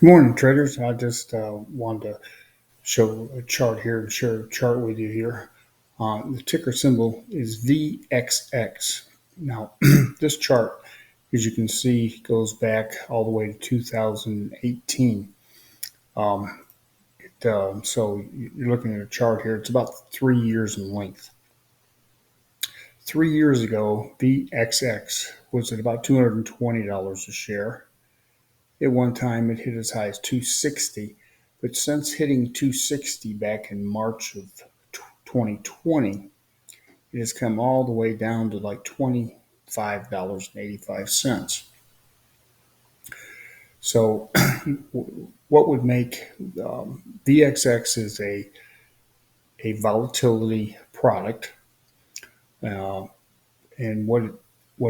Good morning, traders. I just wanted to show a chart here and share a chart with you here. The ticker symbol is VXX. Now, this chart, as you can see, goes back all the way to 2018. So you're looking at a chart here. It's about 3 years in length. 3 years ago, VXX was at about $220 a share. At one time, it hit as high as 260, but since hitting 260 back in March of 2020, it has come all the way down to like $25.85. So, what would make VXX is a volatility product, uh, and what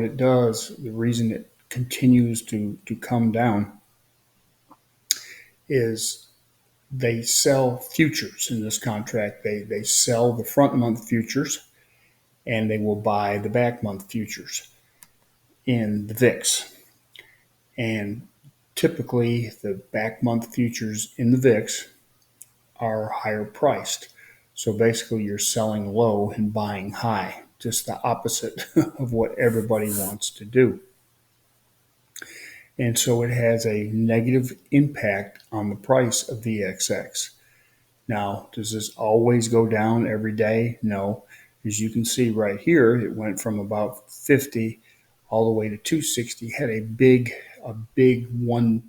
it does, the reason it continues to come down is they sell futures in this contract. They sell the front month futures and they will buy the back month futures in the VIX. And typically, the back month futures in the VIX are higher priced. So basically, you're selling low and buying high, just the opposite of what everybody wants to do. And so it has a negative impact on the price of VXX. Now, does this always go down every day? No. As you can see right here, it went from about 50 all the way to 260. Had a big one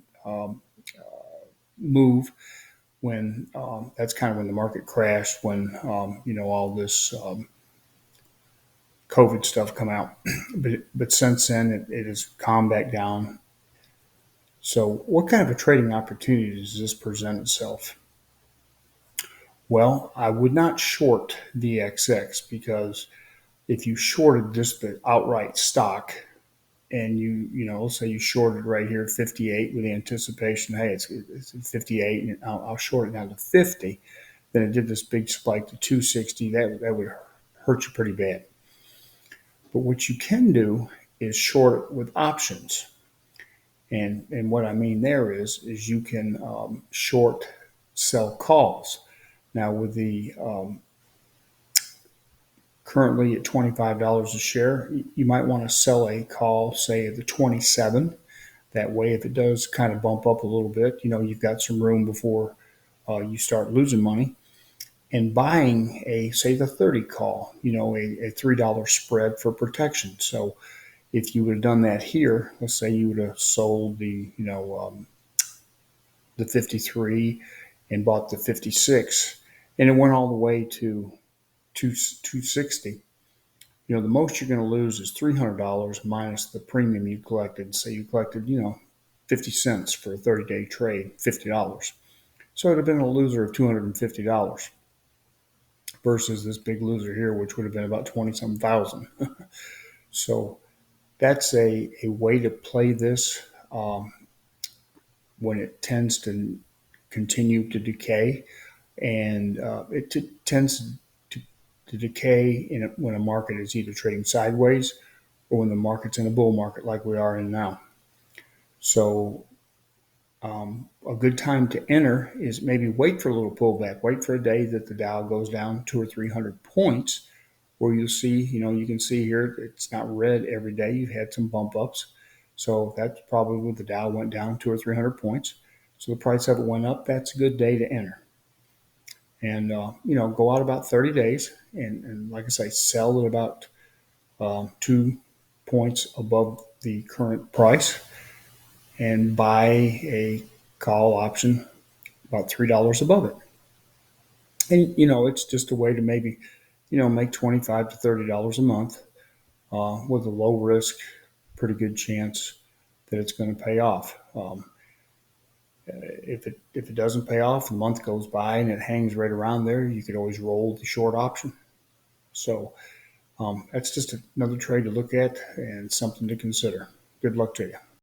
move when that's kind of when the market crashed, when all this COVID stuff come out. But since then, it has calmed back down. So, what kind of a trading opportunity does this present itself? Well, I would not short VXX because if you shorted just the outright stock and let's say you shorted right here at 58 with the anticipation, hey, it's 58 and I'll short it down to 50, then it did this big spike to 260. That would hurt you pretty bad. But what you can do is short it with options. And what I mean there is you can short sell calls. Now with the currently at $25 a share, you might want to sell a call, say at the 27. That way, if it does kind of bump up a little bit, you've got some room before you start losing money. And buying say the 30 call, a $3 spread for protection. So if you would have done that here, let's say you would have sold the 53 and bought the 56, and it went all the way to 260. The most you're going to lose is $300 minus the premium you collected. Say you collected, 50 cents for a 30-day trade, $50. So it would have been a loser of $250 versus this big loser here, which would have been about 20-some thousand. So that's a way to play this when it tends to continue to decay. And it tends to decay when a market is either trading sideways or when the market's in a bull market like we are in now. So a good time to enter is maybe wait for a little pullback. Wait for a day that the Dow goes down 200 or 300 points, where you'll see, you can see here it's not red every day. You've had some bump ups. So that's probably when the Dow went down 200 or 300 points. So the price of it went up. That's a good day to enter. And, go out about 30 days. And like I say, sell at about 2 points above the current price and buy a call option about $3 above it. And, it's just a way to maybe, make $25 to $30 a month with a low risk, pretty good chance that it's going to pay off. If it doesn't pay off, a month goes by and it hangs right around there, you could always roll the short option. So that's just another trade to look at and something to consider. Good luck to you.